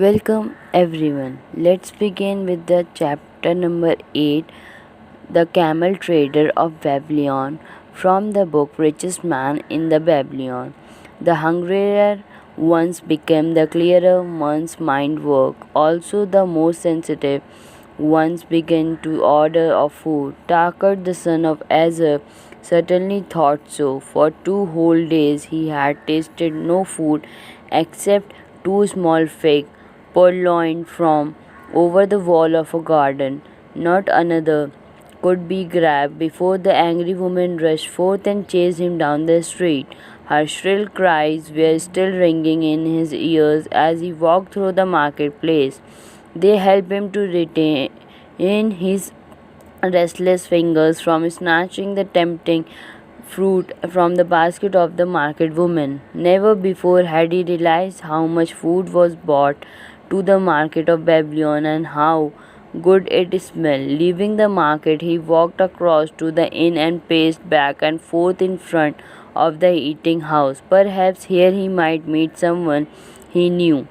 Welcome everyone. Let's begin with the chapter number 8, The Camel Trader of Babylon, from the book Richest Man in the Babylon. The hungrier ones became, the clearer one's mind worked. Also the more sensitive ones began to order of food. Takar, the son of Azar, certainly thought so. For 2 whole days he had tasted no food except two small figs purloined from over the wall of a garden. Not another could be grabbed before the angry woman rushed forth and chased him down the street. Her shrill cries were still ringing in his ears as he walked through the marketplace. They helped him to retain his restless fingers from snatching the tempting fruit from the basket of the market woman. Never before had he realized how much food was brought to the market of Babylon and how good it smelled. Leaving the market, he walked across to the inn and paced back and forth in front of the eating house. Perhaps here he might meet someone he knew,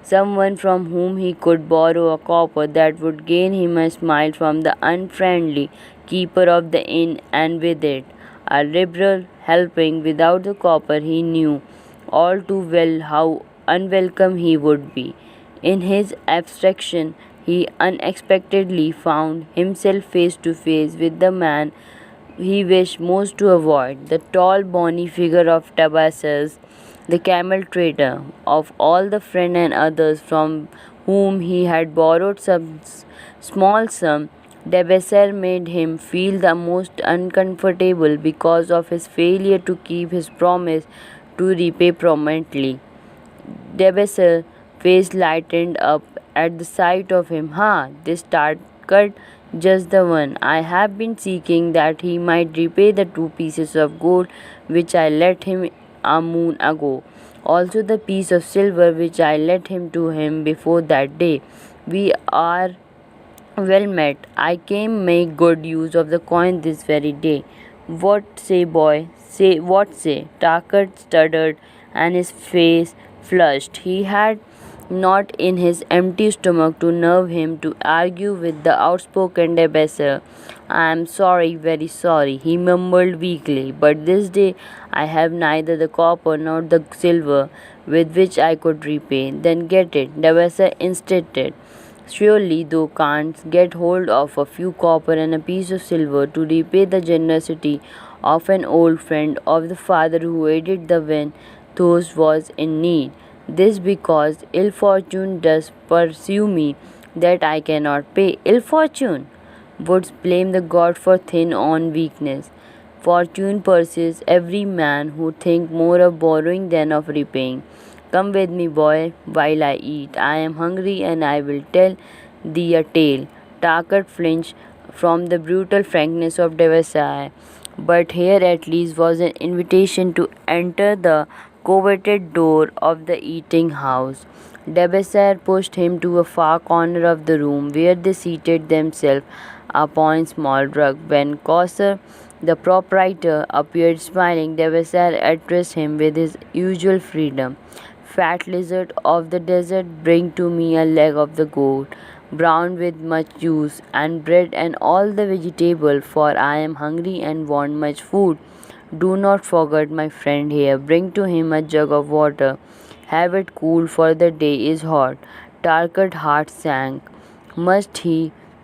someone from whom he could borrow a copper that would gain him a smile from the unfriendly keeper of the inn, and with it a liberal helping. Without the copper, he knew all too well how unwelcome he would be. In his abstraction, he unexpectedly found himself face to face with the man he wished most to avoid, the tall, bony figure of Tabasas, the camel trader. Of all the friends and others from whom he had borrowed some small sum, Debeser made him feel the most uncomfortable because of his failure to keep his promise to repay promptly. Debeser's face lightened up at the sight of him. "Ha, this cut just the one. I have been seeking that he might repay the 2 pieces of gold which I lent him a moon ago. Also the piece of silver which I lent him to him before that day. We are well met. I came make good use of the coin this very day. What say, boy? Say what say?" Takat stuttered and his face flushed. He had not in his empty stomach to nerve him to argue with the outspoken Debeser. "I am sorry, very sorry," he mumbled weakly, "but this day I have neither the copper nor the silver with which I could repay." "Then get it," Debeser insisted. "Surely thou canst get hold of a few copper and a piece of silver to repay the generosity of an old friend of the father who aided the when thou was in need. This because ill fortune does pursue me, that I cannot pay." "Ill fortune? Wouldst blame the god for thin on weakness? Fortune pursues every man who think more of borrowing than of repaying. Come with me, boy, while I eat. I am hungry and I will tell thee a tale." Takat flinched from the brutal frankness of Devasai, but here at least was an invitation to enter the coveted door of the eating house. Debasar pushed him to a far corner of the room where they seated themselves upon a small rug. When Kausar, the proprietor, appeared smiling, Debasar addressed him with his usual freedom. "Fat lizard of the desert, bring to me a leg of the goat, browned with much juice, and bread and all the vegetable, for I am hungry and want much food. Do not forget my friend here. Bring to him a jug of water. Have it cool, for the day is hot." Tarkat's heart sank. Must he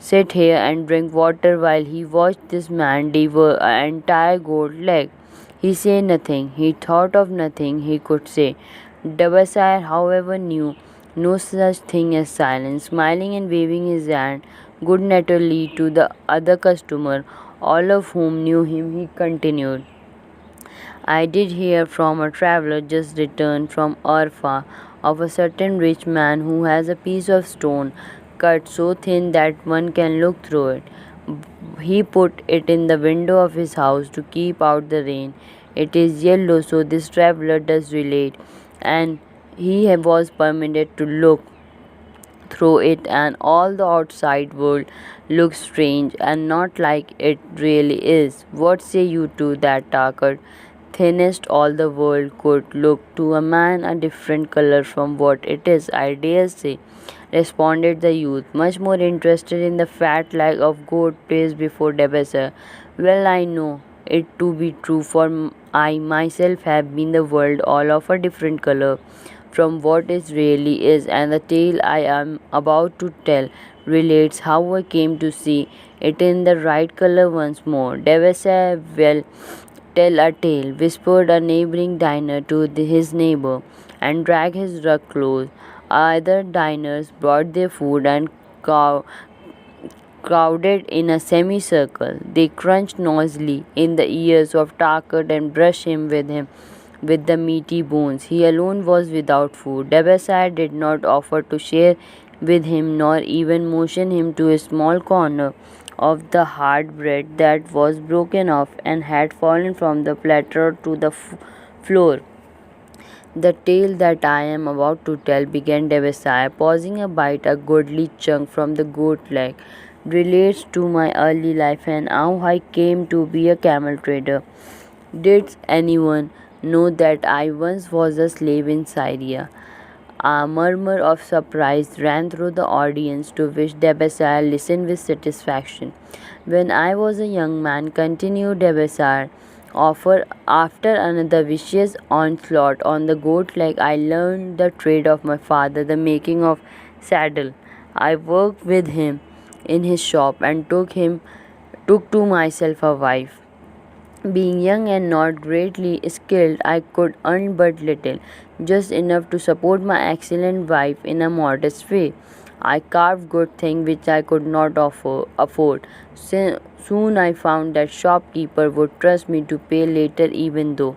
sit here and drink water while he watched this man devour an entire goat leg? He said nothing. He thought of nothing he could say. Dabasai, however, knew no such thing as silence. Smiling and waving his hand good-naturedly to the other customer, all of whom knew him, he continued. "I did hear from a traveller just returned from Arfa of a certain rich man who has a piece of stone cut so thin that one can look through it. He put it in the window of his house to keep out the rain. It is yellow, so this traveller does relate, and he was permitted to look through it, and all the outside world looks strange and not like it really is. What say you to that, Takat?" thinnest all the world could look to a man a different color from what it is, I dare say, responded the youth, much more interested in the fat leg of goat placed before Debasar. Well, I know it to be true, for I myself have been the world all of a different color from what it really is, and the tale I am about to tell relates how I came to see it in the right color once more. Devasa will tell a tale, whispered a neighboring diner to his neighbor, and dragged his rug close. Other diners brought their food and crowded in a semicircle. They crunched noisily in the ears of Takat and brushed him with the meaty bones. He alone was without food. Debasai did not offer to share with him nor even motion him to a small corner of the hard bread that was broken off and had fallen from the platter to the floor. The tale that I am about to tell, began Devasai, pausing a bite a goodly chunk from the goat leg, relates to my early life and how I came to be a camel trader. Did anyone know that I once was a slave in Syria? A murmur of surprise ran through the audience, to which Debasar listened with satisfaction. When I was a young man, continued Debasar, after another vicious onslaught on the goat leg, I learned the trade of my father, the making of saddle. I worked with him in his shop and took to myself a wife. Being young and not greatly skilled, I could earn but little, just enough to support my excellent wife in a modest way. I carved good things which I could not afford. Soon I found that shopkeeper would trust me to pay later, even though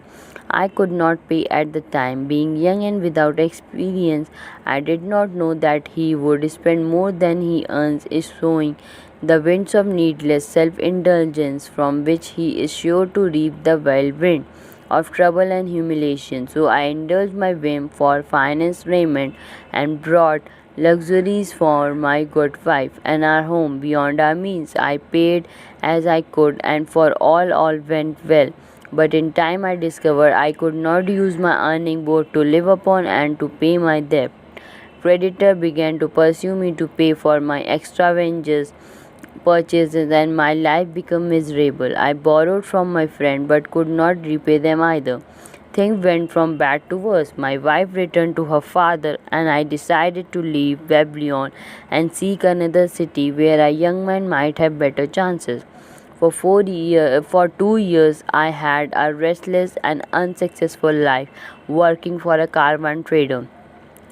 I could not pay at the time. Being young and without experience, I did not know that he would spend more than he earns is sowing the winds of needless self-indulgence, from which he is sure to reap the whirlwind of trouble and humiliation. So I indulged my whim for finest raiment and brought luxuries for my good wife and our home beyond our means. I paid as I could, and for all went well. But in time I discovered I could not use my earning both to live upon and to pay my debt. Creditor began to pursue me to pay for my extravagant purchases, and my life became miserable. I borrowed from my friend but could not repay them either. Things went from bad to worse. My wife returned to her father, and I decided to leave Babylon and seek another city where a young man might have better chances. For 2 years, I had a restless and unsuccessful life, working for a caravan trader.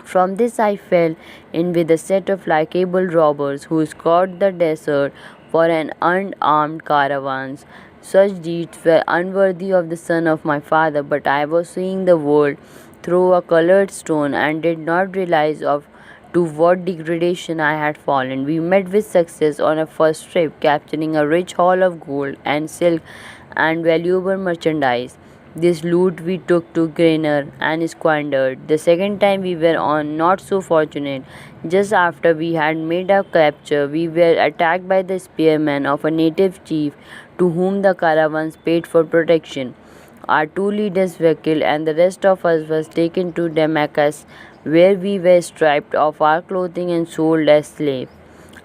From this I fell in with a set of likable robbers who scoured the desert for an unarmed caravans. Such deeds were unworthy of the son of my father, but I was seeing the world through a colored stone and did not realize of to what degradation I had fallen. We met with success on a first trip, capturing a rich haul of gold and silk and valuable merchandise. This loot we took to Grainer and squandered. The second time we were on not so fortunate. Just after we had made our capture, we were attacked by the spearmen of a native chief to whom the caravans paid for protection. Our two leaders were killed, and the rest of us was taken to Damascus, where we were stripped of our clothing and sold as slaves.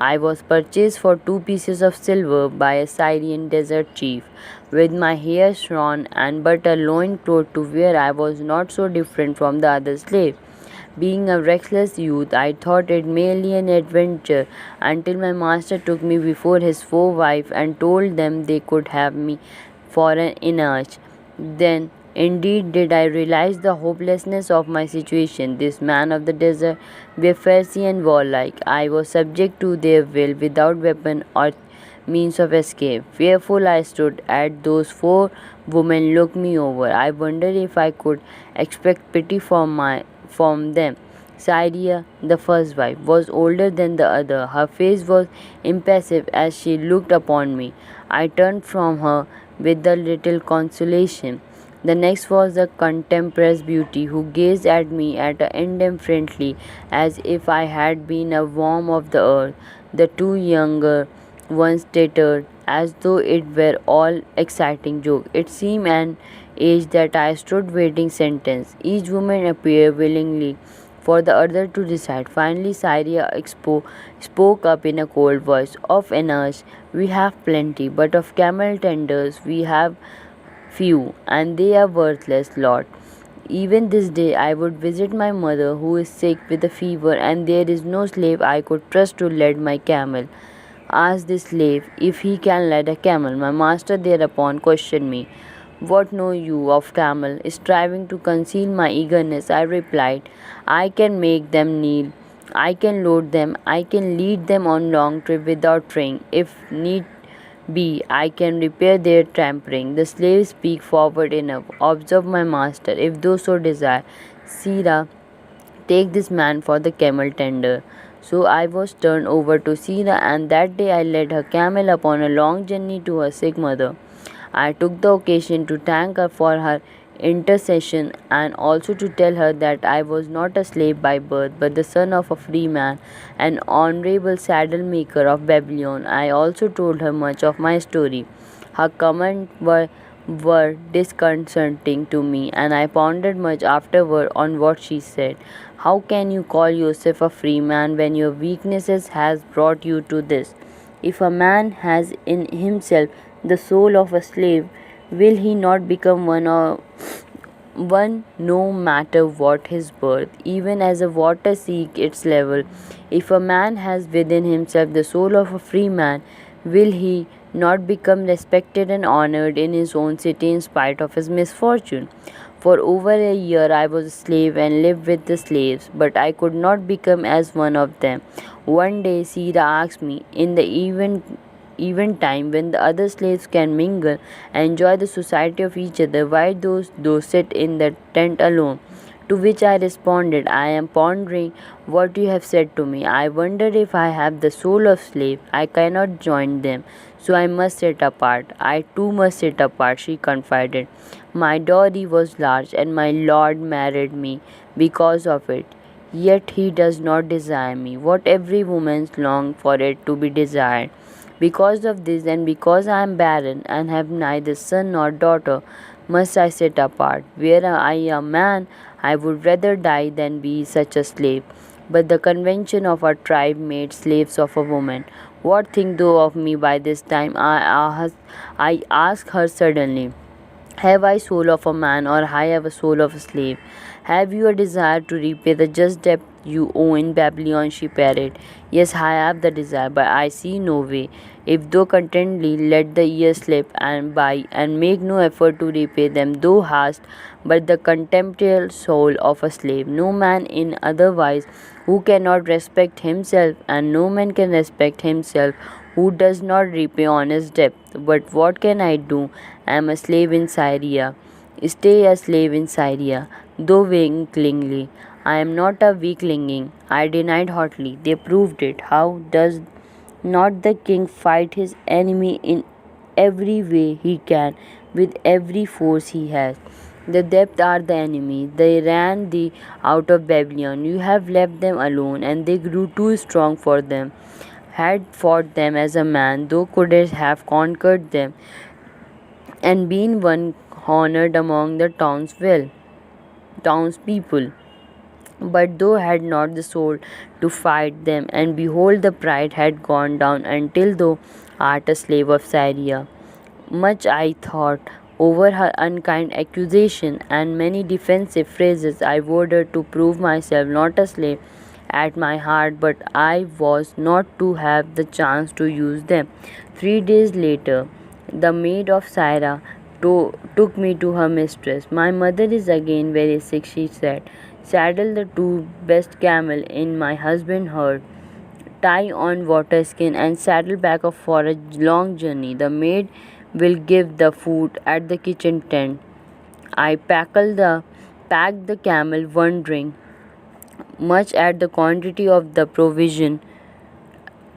I was purchased for 2 pieces of silver by a Syrian desert chief, with my hair shorn and but a loin cloth to wear. I was not so different from the other slaves. Being a restless youth, I thought it merely an adventure until my master took me before his four wives and told them they could have me for an inach. Then, indeed, did I realize the hopelessness of my situation. This man of the desert were fierce and warlike. I was subject to their will, without weapon or means of escape. Fearful I stood at those four women looked me over. I wondered if I could expect pity from them. Syria, the first wife, was older than the other. Her face was impassive as she looked upon me. I turned from her with the little consolation. The next was the contemporary beauty, who gazed at me indifferently as if I had been a worm of the earth. The two younger ones tittered as though it were all exciting joke. It seemed an age that I stood waiting sentence. Each woman appeared willingly for the other to decide. Finally, Syria spoke up in a cold voice. Of enners we have plenty, but of camel tenders we have few, and they are worthless lot. Even this day I would visit my mother who is sick with a fever, and there is no slave I could trust to lead my camel. Ask the slave if he can lead a camel. My master thereupon questioned me. What know you of camel? Striving to conceal my eagerness, I replied, I can make them kneel. I can load them. I can lead them on long trip without train. If need be, I can repair their tampering. The slaves speak forward enough. Observe my master, if thou so desire. Sira, take this man for the camel tender. So I was turned over to Sira, and that day I led her camel upon a long journey to her sick mother. I took the occasion to thank her for her intercession, and also to tell her that I was not a slave by birth, but the son of a free man, an honorable saddle maker of Babylon. I also told her much of my story. Her comments were disconcerting to me, and I pondered much afterward on what she said. How can you call yourself a free man when your weaknesses has brought you to this? If a man has in himself the soul of a slave, will he not become one no matter what his birth, even as a water seeks its level? If a man has within himself the soul of a free man, will he not become respected and honored in his own city in spite of his misfortune? For over a year I was a slave and lived with the slaves, but I could not become as one of them. One day Sira asked me, in the even time when the other slaves can mingle and enjoy the society of each other, why those sit in the tent alone? To which I responded, I am pondering what you have said to me. I wonder if I have the soul of slave. I cannot join them, so I must sit apart. I too must sit apart, she confided. My dowry was large, and my lord married me because of it. Yet he does not desire me, what every woman longs for it to be desired. Because of this, and because I am barren and have neither son nor daughter, must I sit apart. Were I a man, I would rather die than be such a slave. But the convention of our tribe made slaves of a woman. What think thou of me by this time? I asked her suddenly. Have I soul of a man, or I have a soul of a slave? Have you a desire to repay the just debt you owe in Babylon? She parried. Yes, I have the desire, but I see no way. If thou contentedly let the years slip and by, and make no effort to repay them, thou hast but the contemptible soul of a slave. No man in otherwise who cannot respect himself, and no man can respect himself who does not repay honest debt. But what can I do? I am a slave in Syria. Stay a slave in Syria, though weaklingly. I am not a weakling, I denied hotly. They proved it. How does not the king fight his enemy in every way he can, with every force he has? The depth are the enemy. They ran thee out of Babylon. You have left them alone, and they grew too strong for them. Had fought them as a man, thou couldst have conquered them, and been one honored among the townspeople. But thou had not the soul to fight them, and behold, the pride had gone down until thou art a slave of Syria. Much I thought over her unkind accusation, and many defensive phrases I vowed her to prove myself not a slave at my heart, but I was not to have the chance to use them. 3 days later, the maid of Syra took me to her mistress. My mother is again very sick, she said. Saddle the two best camel in my husband's herd. Tie on water skin and saddle back up for a long journey. The maid will give the food at the kitchen tent. I packed the camel, wondering much at the quantity of the provision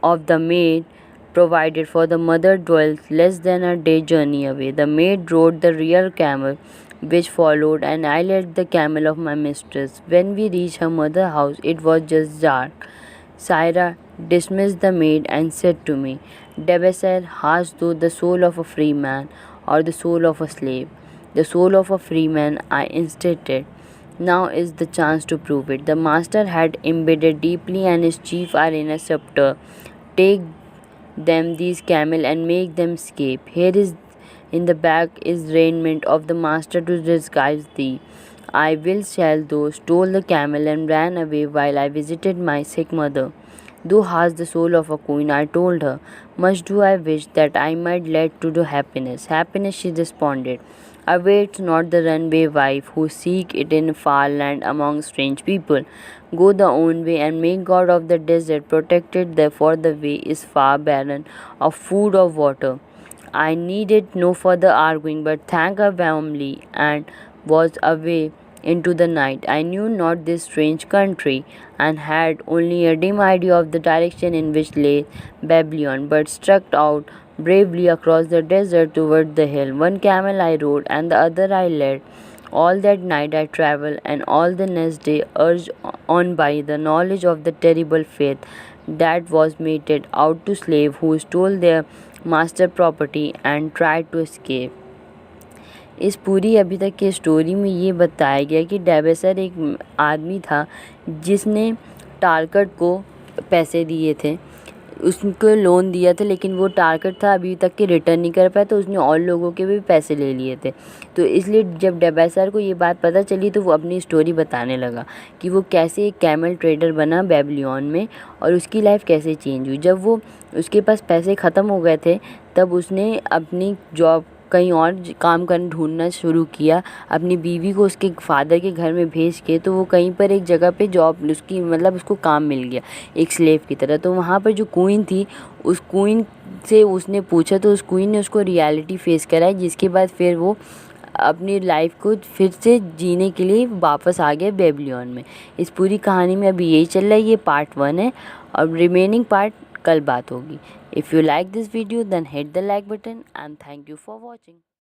of the maid provided, for the mother dwelt less than a day journey away. The maid rode the rear camel, which followed, and I led the camel of my mistress. When we reached her mother's house, it was just dark. Syra dismissed the maid and said to me, Debeser, hast thou the soul of a free man, or the soul of a slave? the soul of a free man, I insisted. Now is the chance to prove it. The master had embedded deeply and his chief are in a scepter. Take them these camel and make them escape. Here is in the back is raiment of the master to disguise thee. I will shall thou stole the camel and ran away while I visited my sick mother. Thou hast the soul of a queen, I told her. Much do I wish that I might lead to the happiness. Happiness, she responded. Awaits not the runaway wife who seek it in far land among strange people. Go the own way and make God of the desert protected, therefore the way is far barren of food or water. I needed no further arguing, but thanked her warmly and was away into the night. I knew not this strange country, and had only a dim idea of the direction in which lay Babylon, but struck out bravely across the desert toward the hill. One camel I rode, and the other I led. All that night I travelled, and all the next day, urged on by the knowledge of the terrible fate that was meted out to slaves who stole their master property and tried to escape. इस पूरी अभी तक की story में ये बताया गया कि डेबेसर एक आदमी था जिसने टारगट को पैसे दिए थे, उसको लोन दिया था, लेकिन वो टारगट था अभी तक के रिटर्न नहीं कर पाया, तो उसने और लोगों के भी पैसे ले लिए थे। तो इसलिए जब डेबेसर को ये बात पता चली तो वो अपनी स्टोरी बताने लगा कि वो कैसे एक कैमल ट्रेडर बना बेबीलोन में और उसकी लाइफ कैसे चेंज हुई। जब वो उसके पास पैसे ख़त्म हो गए थे तब उसने अपनी जॉब कहीं और काम करना ढूंढना शुरू किया, अपनी बीवी को उसके फादर के घर में भेज के। तो वो कहीं पर एक जगह पे जॉब उसकी मतलब उसको काम मिल गया एक स्लेव की तरह। तो वहाँ पर जो क्वीन थी उस क्वीन से उसने पूछा तो उस क्वीन ने उसको रियलिटी फेस कराई, जिसके बाद फिर वो अपनी लाइफ को फिर से जीने के लिए वापस आ गया बेबीलोन में। इस पूरी कहानी में अभी यही चल रहा है, ये पार्ट 1 है और रिमेनिंग पार्ट कल बात होगी। If you like this video then hit the like button and thank you for watching.